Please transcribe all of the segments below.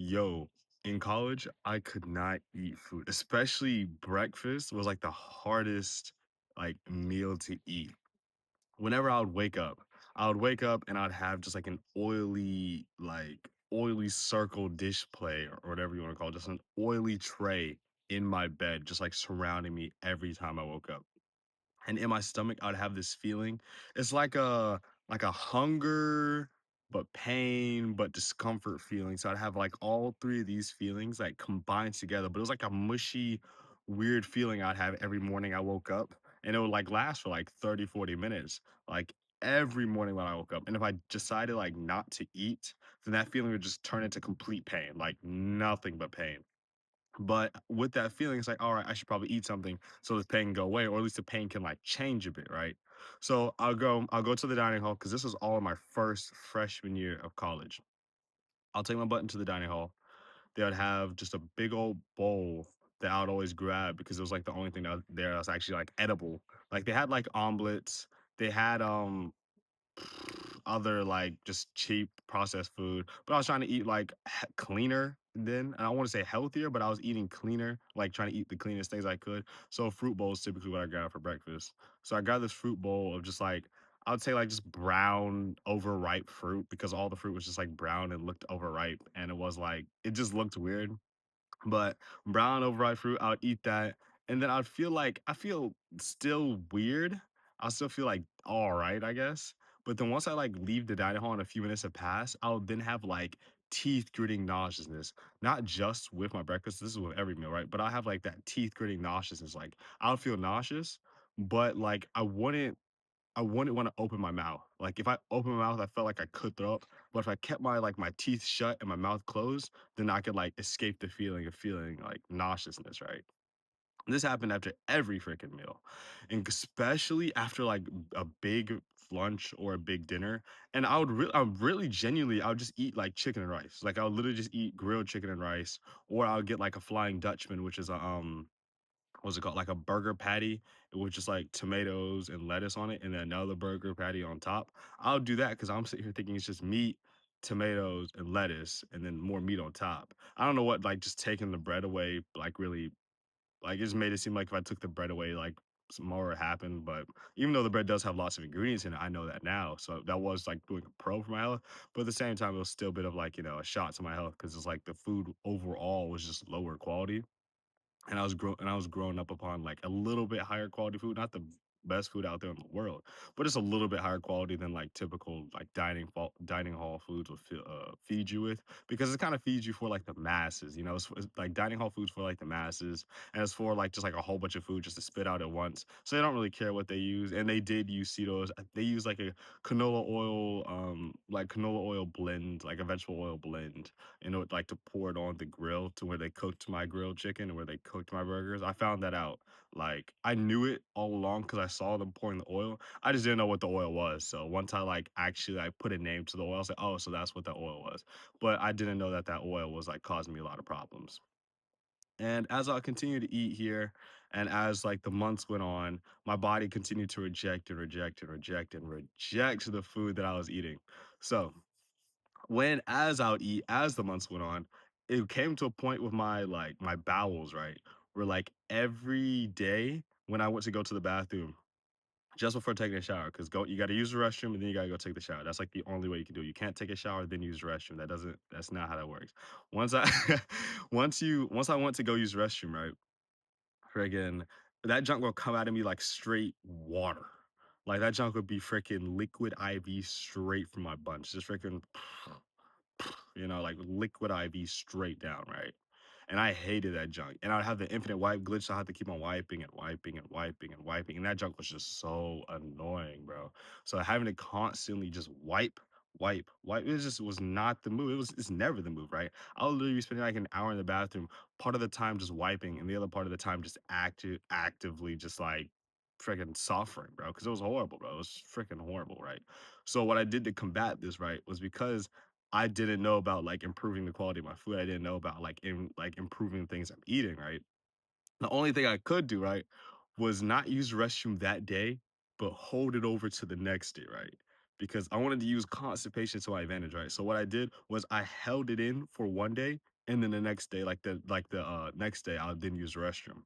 Yo, in college, I could not eat food, especially breakfast was like the hardest like meal to eat. Whenever I would wake up and I'd have just like an oily circle dish plate or whatever you want to call it, just an oily tray in my bed, just like surrounding me every time I woke up. And in my stomach, I'd have this feeling. It's like a hunger, but pain, but discomfort feeling. So I'd have like all three of these feelings like combined together. But it was like a mushy, weird feeling I'd have every morning I woke up. And it would like last for like 30, 40 minutes. Like every morning when I woke up. And if I decided like not to eat, then that feeling would just turn into complete pain, like nothing but pain. But with that feeling, it's like, all right, I should probably eat something so this pain can go away, or at least the pain can like change a bit, right? So I'll go to the dining hall because this was all in my first freshman year of college. I'll take my butt into the dining hall. They would have just a big old bowl that I would always grab because it was like the only thing that was there that was actually like edible. Like they had like omelets, they had other like just cheap processed food, but I was trying to eat like cleaner then. And I want to say healthier, but I was eating cleaner, like trying to eat the cleanest things I could. So fruit bowl is typically what I grab for breakfast. So I got this fruit bowl of just like I would say like just brown overripe fruit because all the fruit was just like brown and looked overripe and it was like it just looked weird. But brown overripe fruit, I would eat that, and then I feel still weird. I still feel like all right, I guess. But then once I like leave the dining hall and a few minutes have passed, I'll then have like teeth gritting nauseousness. Not just with my breakfast, this is with every meal, right? But I have like that teeth gritting nauseousness. Like I would feel nauseous, but like I wouldn't wanna open my mouth. Like, if I open my mouth, I felt like I could throw up, but if I kept my teeth shut and my mouth closed, then I could, like, escape the feeling of feeling, like, nauseousness, right? This happened after every freaking meal, and especially after, like, a big lunch or a big dinner, and I would really genuinely I would just eat, like, chicken and rice. Like, I would literally just eat grilled chicken and rice, or I would get, like, a Flying Dutchman, which is what's it called? Like a burger patty with just like tomatoes and lettuce on it, and then another burger patty on top. I'll do that because I'm sitting here thinking it's just meat, tomatoes, and lettuce, and then more meat on top. I don't know what like just taking the bread away like really like it just made it seem like if I took the bread away, like some more would happen. But even though the bread does have lots of ingredients in it, I know that now. So that was like doing a pro for my health. But at the same time, it was still a bit of like, a shot to my health because it's like the food overall was just lower quality and I was growing up upon, like, a little bit higher quality food, not the best food out there in the world, but it's a little bit higher quality than, like, typical, like, dining hall foods will feed you with, because it kinda feeds you for, like, the masses, it's like, dining hall foods for, like, the masses, and it's for, like, just, like, a whole bunch of food just to spit out at once, so they don't really care what they use, and they did use Cheetos. They use, like, a canola oil blend, like, a vegetable oil blend, like to pour it on the grill to where they cooked my grilled chicken and where they cooked my burgers. I found that out. Like I knew it all along because I saw them pouring the oil. I just didn't know what the oil was. So once I like actually like put a name to the oil, I was like, oh, so that's what that oil was. But I didn't know that that oil was like causing me a lot of problems. And as I continued to eat here, and as like the months went on, my body continued to reject and reject and reject and reject the food that I was eating. So when as I would eat, as the months went on, it came to a point with my bowels, right? Where like every day when I went to go to the bathroom, just before taking a shower, because you gotta use the restroom and then you gotta go take the shower. That's like the only way you can do it. You can't take a shower, then use the restroom. That's not how that works. Once I once I went to go use the restroom, right? Friggin' that junk will come out of me like straight water. Like that junk would be freaking liquid IV straight from my bunch. Just freaking like liquid IV straight down, right? And I hated that junk. And I'd have the infinite wipe glitch, so I had to keep on wiping and wiping and wiping and wiping. And that junk was just so annoying, bro. So having to constantly just wipe, it just was not the move. It's never the move, right? I'll literally be spending like an hour in the bathroom, part of the time just wiping, and the other part of the time just actively just like freaking suffering, bro. Cause it was horrible, bro. It was freaking horrible, right? So what I did to combat this, right, was because I didn't know about, like, improving the quality of my food. I didn't know about, improving things I'm eating, right? The only thing I could do, right, was not use the restroom that day, but hold it over to the next day, right? because I wanted to use constipation to my advantage, right? So what I did was I held it in for one day, and then the next day, next day, I didn't use the restroom.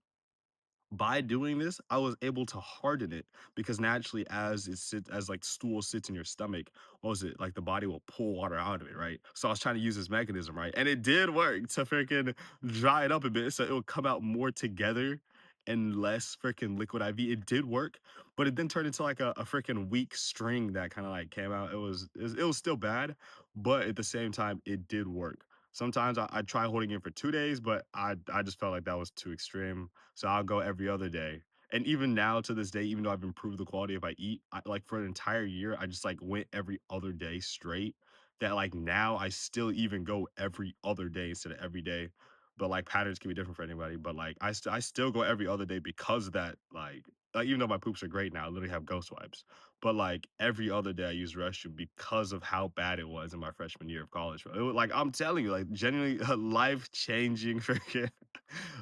By doing this, I was able to harden it because naturally, as like stool sits in your stomach, what was it like? The body will pull water out of it, right? So I was trying to use this mechanism, right? And it did work to freaking dry it up a bit, so it would come out more together and less freaking liquid IV. It did work, but it then turned into like a freaking weak string that kind of like came out. It was still bad, but at the same time, it did work. Sometimes I try holding it for 2 days, but I just felt like that was too extreme, so I'll go every other day. And even now to this day, even though I've improved the quality if I eat, like for an entire year, I just like went every other day straight. That like now I still even go every other day instead of every day. But like patterns can be different for anybody. But like I still go every other day because of that like even though my poops are great now, I literally have ghost wipes. But like every other day I use the restroom because of how bad it was in my freshman year of college. Bro. It was like I'm telling you, like genuinely a life changing freaking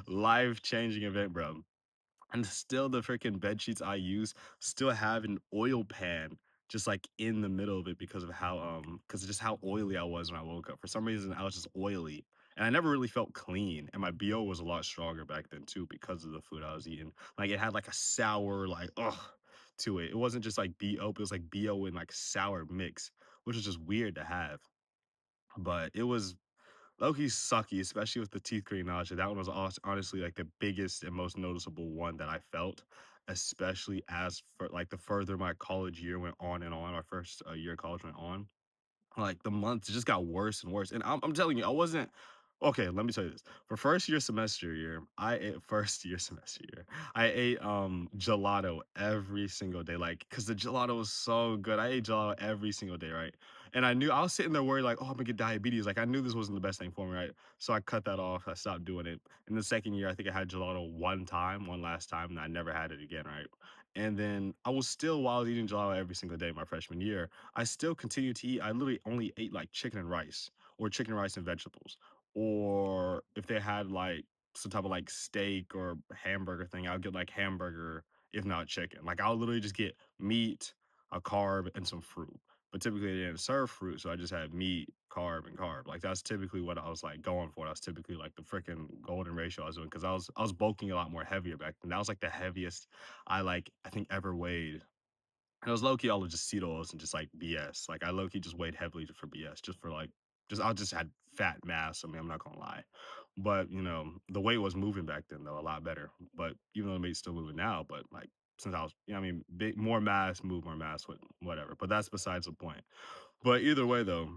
life changing event, bro. And still the freaking bed sheets I use still have an oil pan just like in the middle of it because of because of just how oily I was when I woke up. For some reason, I was just oily. And I never really felt clean. And my BO was a lot stronger back then too because of the food I was eating. Like it had like a sour, like, to it. It wasn't just like BO, it was like BO and like sour mix, which was just weird to have. But it was low-key sucky, especially with the teeth green nausea. That one was honestly like the biggest and most noticeable one that I felt, especially as for like the further my college year went on and on, my first year of college went on. Like, the months just got worse and worse, and I'm telling you, I wasn't okay, let me tell you this. For first year semester year, I ate, gelato every single day, like, cause the gelato was so good. I ate gelato every single day, right? And I knew I was sitting there worried like, "Oh, I'm gonna get diabetes." Like, I knew this wasn't the best thing for me, right? So I cut that off, I stopped doing it. In the second year, I think I had gelato one last time, and I never had it again, right? And then I was still while I was eating gelato every single day my freshman year, I still continue to eat. I literally only ate like chicken and rice or chicken, rice, and vegetables. Or if they had like some type of like steak or hamburger thing, I'll get like hamburger, if not chicken. Like I'll literally just get meat, a carb, and some fruit. But typically they didn't serve fruit, so I just had meat, carb, and carb. Like that's typically what I was like going for. That's typically like the freaking golden ratio I was doing because I was bulking a lot more heavier back then. That was like the heaviest I think ever weighed, and it was low key all of just seed oils and just like BS. Like I low key just weighed heavily for BS, just for like, just I just had fat mass. I mean, I'm not gonna lie, but the weight was moving back then though a lot better. But even though the weight's still moving now, but like since I was, I mean, big more mass, move more mass, whatever. But that's besides the point. But either way though,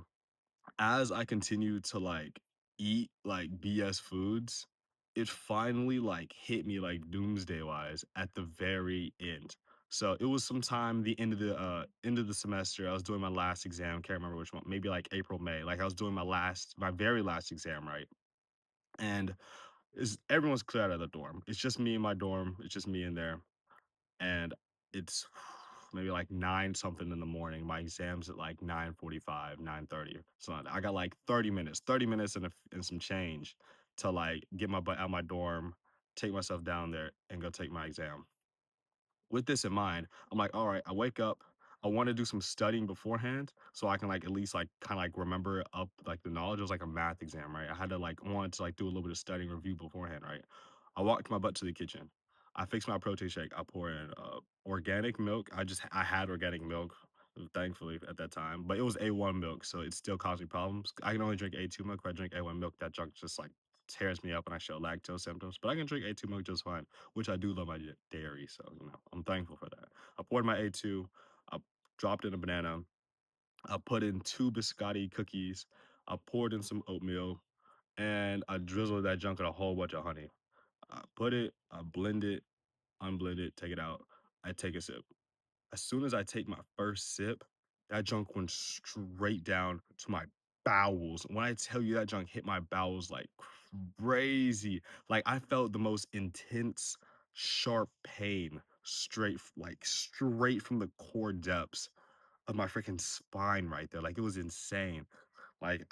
as I continued to like eat like BS foods, it finally like hit me like doomsday wise at the very end. So it was sometime the end of the semester. I was doing my last exam. Can't remember which one. Maybe like April, May. Like I was doing my very last exam, right? And is everyone's clear out of the dorm. It's just me in my dorm. It's just me in there, and it's maybe like 9 something in the morning. My exam's at like 9:45, 9:30. So I got like 30 minutes and some change to like get my butt out my dorm, take myself down there and go take my exam. With this in mind, I'm like, all right, I wake up. I want to do some studying beforehand so I can like at least like kind of like remember up like the knowledge. It was like a math exam, right? I had to like want to like do a little bit of studying review beforehand, right? I walked my butt to the kitchen. I fixed my protein shake. I pour in organic milk. I had organic milk, thankfully at that time, but it was A1 milk, so it still caused me problems. I can only drink A2 milk. If I drink A1 milk, that junk just like tears me up and I show lactose symptoms. But I can drink A2 milk just fine, which I do love my dairy, so I'm thankful for that. I poured my A2, I dropped in a banana, I put in 2 biscotti cookies, I poured in some oatmeal, and I drizzled that junk in a whole bunch of honey. I blend it, unblend it, take it out. I take a sip. As soon as I take my first sip, that junk went straight down to my bowels. When I tell you that junk hit my bowels like crazy, like I felt the most intense, sharp pain straight from the core depths of my freaking spine right there. Like it was insane. Like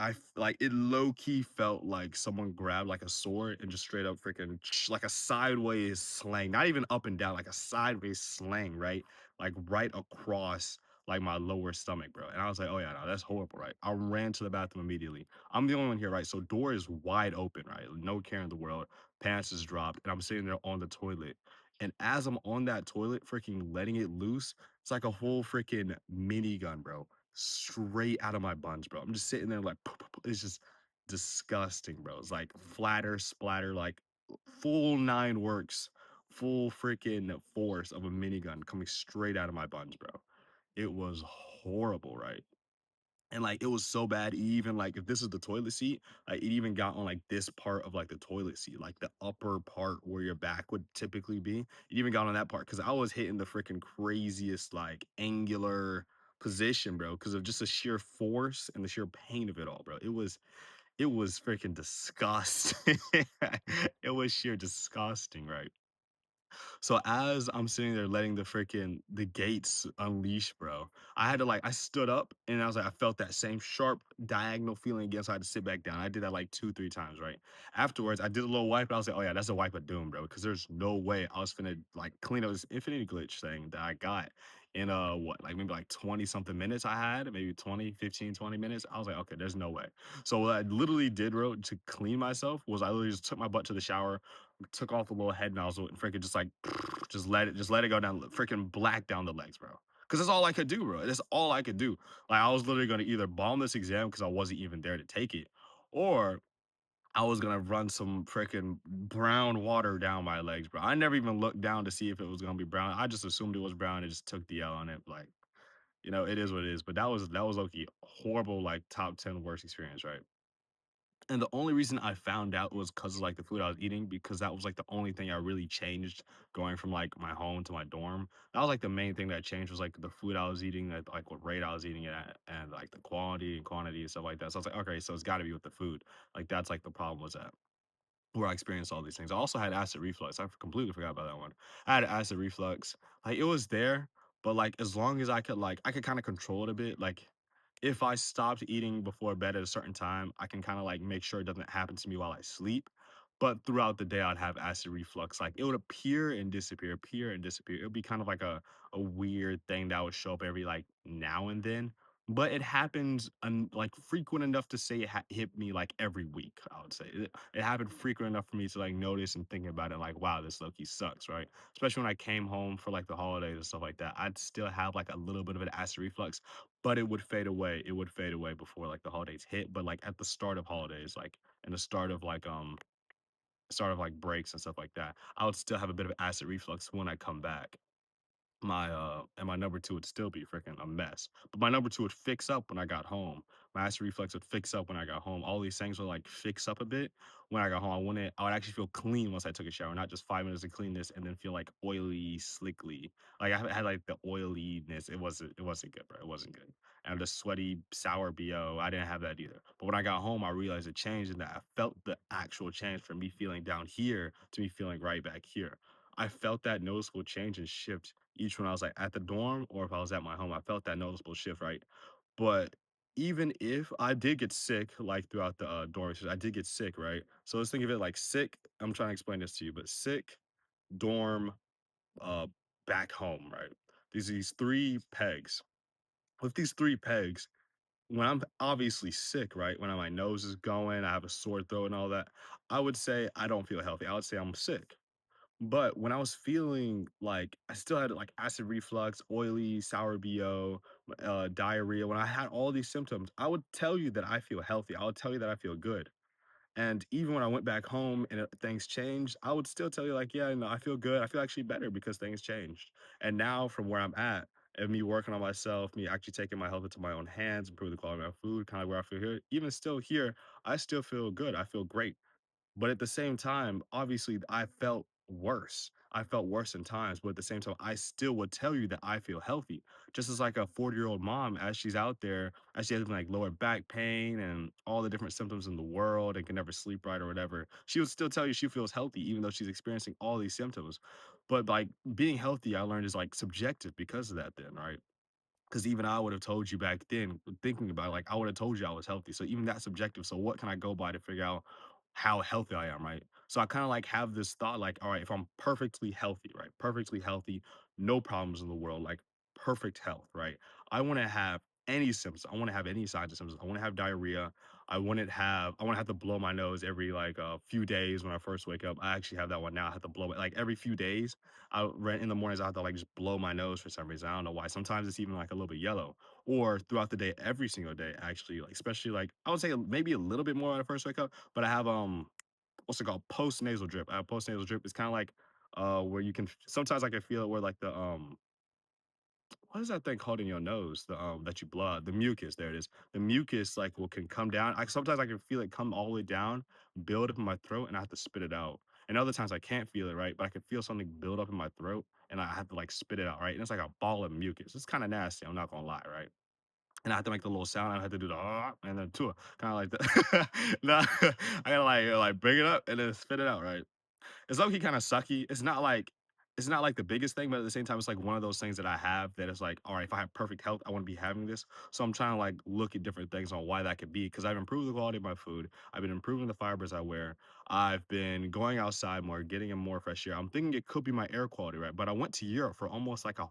it low key felt like someone grabbed like a sword and just straight up freaking like a sideways slang, not even up and down, like a sideways slang, right? Like right across like my lower stomach, bro. And I was like, oh yeah, no, that's horrible, right? I ran to the bathroom immediately. I'm the only one here, right? So door is wide open, right? No care in the world. Pants is dropped, and I'm sitting there on the toilet. And as I'm on that toilet, freaking letting it loose, it's like a whole freaking minigun, bro. Straight out of my buns, bro. I'm just sitting there like it's just disgusting, bro. It's like flatter, splatter, like full nine works, full freaking force of a minigun coming straight out of my buns, bro. It was horrible, right? And like it was so bad, even like if this is the toilet seat, like it even got on like this part of like the toilet seat, like the upper part where your back would typically be. It even got on that part because I was hitting the freaking craziest like angular position, bro, because of just the sheer force and the sheer pain of it all, bro. It was freaking disgusting. It was sheer disgusting, right? So as I'm sitting there letting the gates unleash, bro, I had to like I stood up and I was like, I felt that same sharp diagonal feeling again. So I had to sit back down. I did that like 2, 3 times, right? Afterwards, I did a little wipe, but I was like, oh yeah, that's a wipe of doom, bro. Because there's no way I was finna like clean up this infinity glitch thing that I got in what, like maybe like 20 something minutes I had, maybe 20, 15, 20 minutes. I was like, okay, there's no way. So what I literally did, bro, to clean myself was I literally just took my butt to the shower, took off the little head nozzle and freaking just like just let it go down, freaking black down the legs, bro. Because that's all I could do, bro. That's all I could do. Like I was literally gonna either bomb this exam because I wasn't even there to take it, or I was gonna run some freaking brown water down my legs, bro. I never even looked down to see if it was gonna be brown. I just assumed it was brown and just took the L on it. Like, it is what it is. But that was low-key horrible, like top 10 worst experience, right? And the only reason I found out was because of, like, the food I was eating, because that was, like, the only thing I really changed going from, like, my home to my dorm. That was, like, the main thing that changed was, like, the food I was eating, like, what rate I was eating it at, and, like, the quality and quantity and stuff like that. So I was like, "Okay, so it's gotta be with the food." Like, that's, like, the problem was that where I experienced all these things. I also had acid reflux. I completely forgot about that one. I had acid reflux. Like it was there, but like as long as I could kind of control it a bit. Like if I stopped eating before bed at a certain time, I can kind of like make sure it doesn't happen to me while I sleep. But throughout the day, I'd have acid reflux. Like it would appear and disappear. It would be kind of like a weird thing that would show up every like now and then. But it happens like frequent enough to say hit me like every week. I would say it happened frequent enough for me to like notice and think about it. Like, wow, this Loki sucks, right? Especially when I came home for like the holidays and stuff like that. I'd still have like a little bit of an acid reflux, but it would fade away. It would fade away before like the holidays hit. But like at the start of holidays, like and the start of like breaks and stuff like that, I would still have a bit of acid reflux when I come back. My number 2 would still be freaking a mess. But my number 2 would fix up when I got home. My acid reflux would fix up when I got home. All these things would like fix up a bit when I got home. I would actually feel clean once I took a shower, not just 5 minutes of cleanness and then feel like oily, slickly. Like I had like the oiliness. It wasn't good, bro. It wasn't good. And the sweaty, sour BO, I didn't have that either. But when I got home, I realized it changed and that I felt the actual change from me feeling down here to me feeling right back here. I felt that noticeable change and shift each when I was like at the dorm or if I was at my home. I felt that noticeable shift, right? But even if I did get sick, like throughout the dorm, I did get sick, right? So let's think of it like sick. I'm trying to explain this to you, but sick, dorm, uh, back home, right? These three pegs. With these three pegs, when I'm obviously sick, right? When my nose is going, I have a sore throat and all that, I would say I don't feel healthy. I would say I'm sick. But when I was feeling like I still had like acid reflux, oily, sour BO, diarrhea, when I had all these symptoms, I would tell you that I feel healthy. I would tell you that I feel good. And even when I went back home and things changed, I would still tell you, like, yeah, no, I feel good. I feel actually better because things changed. And now, from where I'm at, and me working on myself, me actually taking my health into my own hands, improve the quality of my food, kind of where I feel here, even still here, I still feel good. I feel great. But at the same time, obviously, I felt worse. I felt worse in times, but at the same time, I still would tell you that I feel healthy. Just as like a 40-year-old mom, as she's out there, as she has like lower back pain and all the different symptoms in the world and can never sleep right or whatever, she would still tell you she feels healthy, even though she's experiencing all these symptoms. But like being healthy, I learned is like subjective because of that, then, right? Because even I would have told you back then, thinking about it, like I would have told you I was healthy. So even that's subjective. So what can I go by to figure out how healthy I am, right? So I kind of like have this thought, like, all right, if I'm perfectly healthy, right? Perfectly healthy, no problems in the world. Like perfect health, right? I want to have any symptoms. I want to have any signs of symptoms. I want to have diarrhea. I want to have to blow my nose every like a few days when I first wake up. I actually have that one now. I have to blow it like every few days. In the mornings I have to like just blow my nose for some reason. I don't know why. Sometimes it's even like a little bit yellow, or throughout the day, every single day actually. Like especially like I would say maybe a little bit more when I first wake up, but I have what's it called? Post nasal drip. I have post nasal drip. It's kind of like where you can sometimes I can feel it where like the what is that thing called in your nose? The that you blow out, the mucus. There it is. The mucus like will can come down. I sometimes I can feel it come all the way down, build up in my throat, and I have to spit it out. And other times I can't feel it, right? But I can feel something build up in my throat and I have to like spit it out, right? And it's like a ball of mucus. It's kind of nasty. I'm not gonna lie, right? And I have to make the little sound. I have to do the and then two, kind of like the. Nah, I gotta like bring it up and then spit it out, right? It's low-key kinda sucky. It's not like the biggest thing, but at the same time, it's like one of those things that I have that is like, all right, if I have perfect health, I wanna be having this. So I'm trying to like look at different things on why that could be because I've improved the quality of my food. I've been improving the fibers I wear. I've been going outside more, getting in more fresh air. I'm thinking it could be my air quality, right? But I went to Europe for almost like a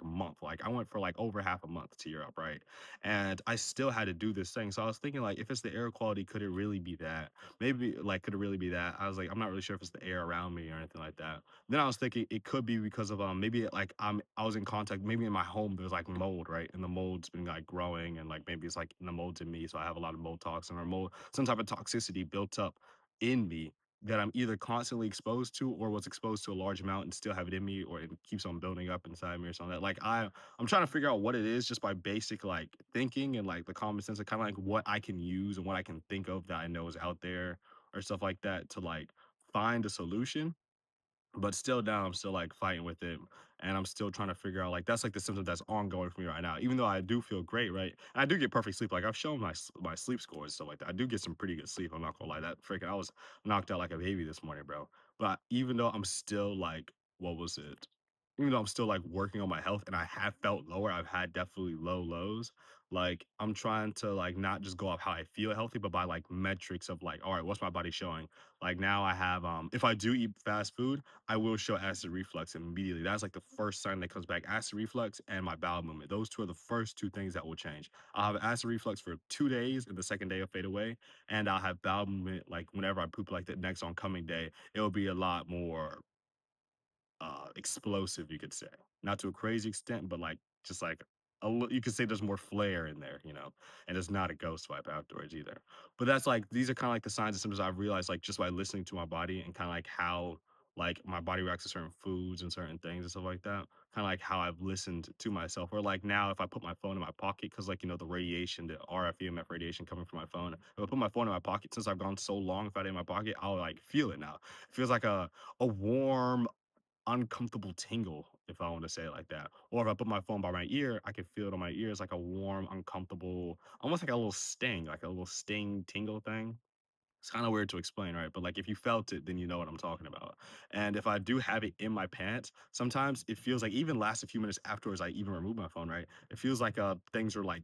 month. Like I went for like over half a month to Europe, right? And I still had to do this thing. So I was thinking like if it's the air quality, could it really be that? Maybe like could it really be that? I was like, I'm not really sure if it's the air around me or anything like that. Then I was thinking it could be because of maybe like I was in contact maybe in my home there's like mold, right? And the mold's been like growing and like maybe it's like the mold's in me. So I have a lot of mold toxin or mold, some type of toxicity built up in me that I'm either constantly exposed to or was exposed to a large amount and still have it in me or it keeps on building up inside me or something. Like I'm trying to figure out what it is just by basic like thinking and like the common sense of kind of like what I can use and what I can think of that I know is out there or stuff like that to like find a solution. But still now I'm still, like, fighting with it, and I'm still trying to figure out, like that's, like, the symptom that's ongoing for me right now, even though I do feel great, right? And I do get perfect sleep, like, I've shown my sleep scores, stuff like that. I do get some pretty good sleep, I'm not gonna lie, that freaking I was knocked out like a baby this morning, bro. But even though I'm still, like what was it? Even though I'm still, like, working on my health and I have felt lower, I've had definitely low lows, like, I'm trying to, like, not just go off how I feel healthy, but by, like, metrics of, like, "Alright, what's my body showing?" Like, now I have, if I do eat fast food, I will show acid reflux immediately. That's like the first sign that comes back. Acid reflux and my bowel movement. Those two are the first two things that will change. I'll have acid reflux for 2 days, and the second day it'll fade away. And I'll have bowel movement like whenever I poop like the next oncoming day, it'll be a lot more explosive, you could say. Not to a crazy extent, but like just like you could say there's more flair in there, you know, and it's not a ghost wipe afterwards either. But that's like these are kind of like the signs and symptoms I've realized like just by listening to my body and kind of like how like my body reacts to certain foods and certain things and stuff like that. Kind of like how I've listened to myself. Or like now if I put my phone in my pocket, because like you know, the radiation, the RF EMF radiation coming from my phone. If I put my phone in my pocket since I've gone so long without it in my pocket, I'll like feel it now. It feels like a warm uncomfortable tingle, if I want to say it like that. Or if I put my phone by my ear, I can feel it on my ear. It's like a warm, uncomfortable, almost like a little sting, like a little sting tingle thing. It's kind of weird to explain, right? But like if you felt it, then you know what I'm talking about. And if I do have it in my pants, sometimes it feels like even lasts a few minutes afterwards, I even remove my phone, right? It feels like things are like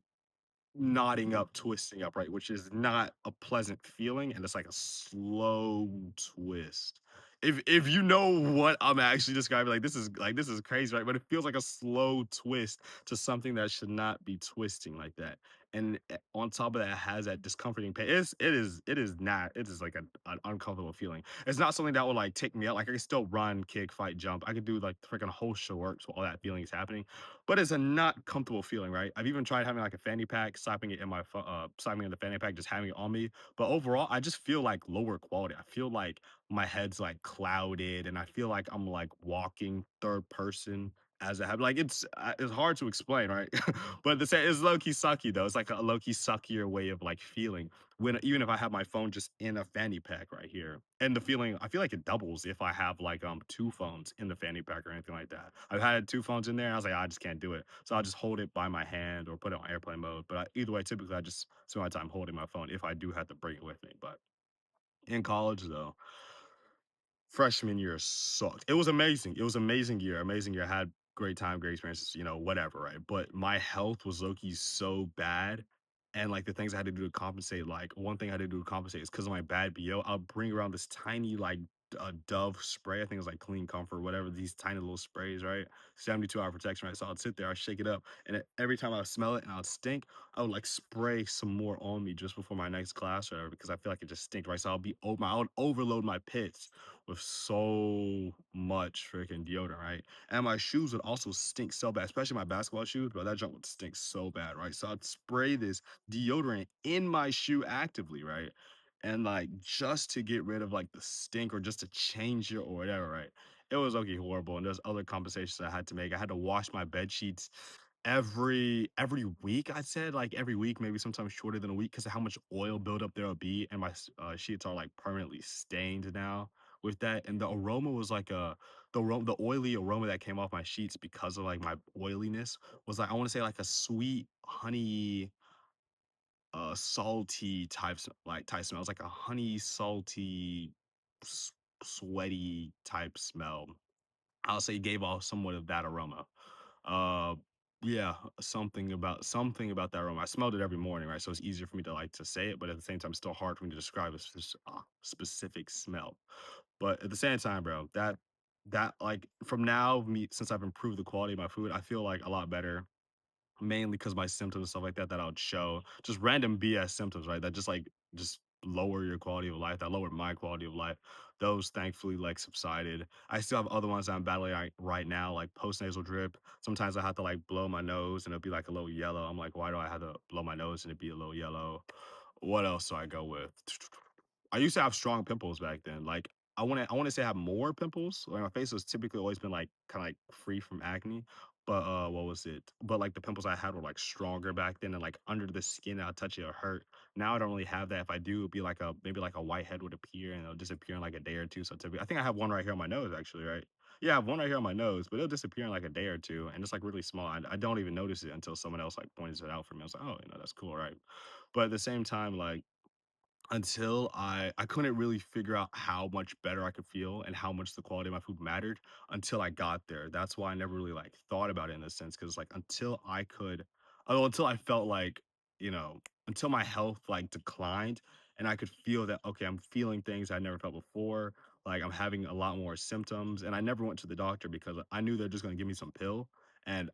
knotting up, twisting up, right? Which is not a pleasant feeling, and it's like a slow twist. If you know what I'm actually describing, like this is crazy, right? But it feels like a slow twist to something that should not be twisting like that. And on top of that, it has that discomforting pain. It is not. It is like an uncomfortable feeling. It's not something that will like take me out. Like I can still run, kick, fight, jump. I could do like freaking whole show work while that feeling is happening, but it's a not comfortable feeling, right? I've even tried having like a fanny pack, slapping it in slapping it in the fanny pack, just having it on me. But overall, I just feel like lower quality. I feel like my head's like clouded, and I feel like I'm like walking third person as I have. Like it's hard to explain, right? But the say it's low key sucky though. It's like a low key suckier way of like feeling when even if I have my phone just in a fanny pack right here. And the feeling, I feel like it doubles if I have like two phones in the fanny pack or anything like that. I've had two phones in there and I was like, I just can't do it. So I'll just hold it by my hand or put it on airplane mode. But either way, typically I just spend my time holding my phone if I do have to bring it with me. But in college though, freshman year sucked. It was amazing. It was amazing year. Amazing year. I had great time, great experiences, you know, whatever, right? But my health was low-key so bad. And like the things I had to do to compensate, like one thing I had to do to compensate is because of my bad BO, I'll bring around this tiny like Dove spray. I think it's like Clean Comfort, whatever. These tiny little sprays, right? 72-hour protection, right? So I'd sit there, I'd shake it up, and every time I would smell it and I'd stink, I would like spray some more on me just before my next class or whatever because I feel like it just stinks, right? So I would overload my pits with so much freaking deodorant, right? And my shoes would also stink so bad, especially my basketball shoes, bro. That junk would stink so bad, right? So I'd spray this deodorant in my shoe actively, right? And like just to get rid of like the stink or just to change it or whatever, right? It was okay horrible. And there's other compensations I had to make. I had to wash my bed sheets every week. I said like every week, maybe sometimes shorter than a week because of how much oil buildup there'll be, and my sheets are like permanently stained now with that. And the aroma was like the oily aroma that came off my sheets because of like my oiliness was like I want to say like a sweet honey salty type smell. It's like a honey, salty, s sweaty type smell. I'll say it gave off somewhat of that aroma. Uh, yeah, something about that aroma. I smelled it every morning, right? So it's easier for me to like to say it, but at the same time, it's still hard for me to describe a specific smell. But at the same time, bro, that like from now, me since I've improved the quality of my food, I feel like a lot better mainly because my symptoms and stuff like that that I would show, just random BS symptoms, right? That just lower your quality of life. That lowered my quality of life. Those thankfully like subsided. I still have other ones that I'm battling right now, like postnasal drip. Sometimes I have to like blow my nose and it'll be like a little yellow. I'm like, why do I have to blow my nose and it be a little yellow? What else do I go with? I used to have strong pimples back then. Like I want to say I have more pimples. Like my face has typically always been like kind of like free from acne. But what was it? But like the pimples I had were like stronger back then and like under the skin, I'll touch it, it'll hurt. Now I don't really have that. If I do, it'd be like a maybe like a white head would appear and it'll disappear in like a day or two. So typically, I think I have one right here on my nose actually, right? Yeah, I have one right here on my nose, but it'll disappear in like a day or two, and it's like really small. I don't even notice it until someone else like points it out for me. I was like, oh, that's cool, right? But at the same time, like until I couldn't really figure out how much better I could feel and how much the quality of my food mattered until I got there. That's why I never really like thought about it in a sense because like until I felt like until my health like declined and I could feel that okay I'm feeling things I never felt before, like I'm having a lot more symptoms, and I never went to the doctor because I knew they're just going to give me some pill. And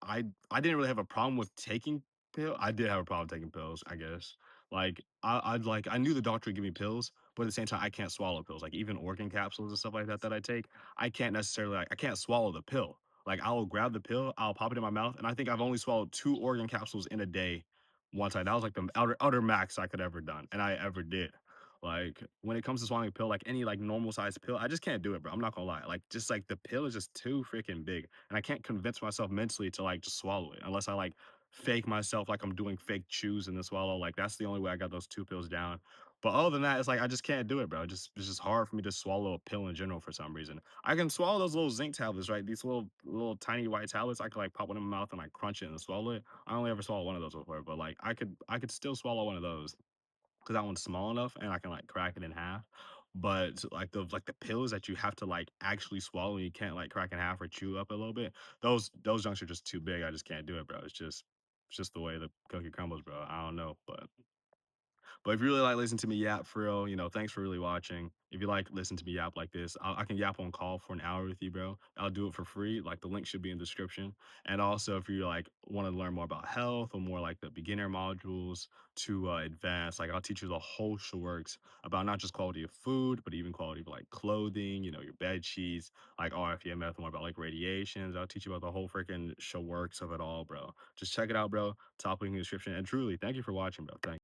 I didn't really have a problem with taking pill. I did have a problem taking pills, I guess. Like I knew the doctor would give me pills, but at the same time I can't swallow pills. Like even organ capsules and stuff like that that I take, I can't necessarily like I can't swallow the pill. Like I'll grab the pill, I'll pop it in my mouth, and I think I've only swallowed 2 organ capsules in a day. One time that was like the outer max I could ever done, and I ever did. Like when it comes to swallowing a pill, like any like normal sized pill, I just can't do it, bro. I'm not gonna lie. Like just like the pill is just too freaking big, and I can't convince myself mentally to like just swallow it unless I like fake myself like I'm doing fake chews in the swallow. Like that's the only way I got those 2 pills down. But other than that, it's like I just can't do it, bro. It's just hard for me to swallow a pill in general for some reason. I can swallow those little zinc tablets, right? These little tiny white tablets. I could like pop one in my mouth and like crunch it and swallow it. I only ever swallow one of those before, but like I could still swallow one of those because that one's small enough and I can like crack it in half. But like the pills that you have to like actually swallow and you can't like crack in half or chew up a little bit, those junks are just too big. I just can't do it, bro. It's just the way the cookie crumbles, bro. I don't know, but if you really like listening to me yap for real, thanks for really watching. If you like listen to me yap like this, I can yap on call for an hour with you, bro. I'll do it for free. Like the link should be in the description. And also, if you like want to learn more about health or more like the beginner modules to advanced, like I'll teach you the whole works about not just quality of food, but even quality of like clothing, your bed sheets, like RFEMF, more about like radiations. I'll teach you about the whole freaking works of it all, bro. Just check it out, bro. Top link in the description. And truly, thank you for watching, bro. Thank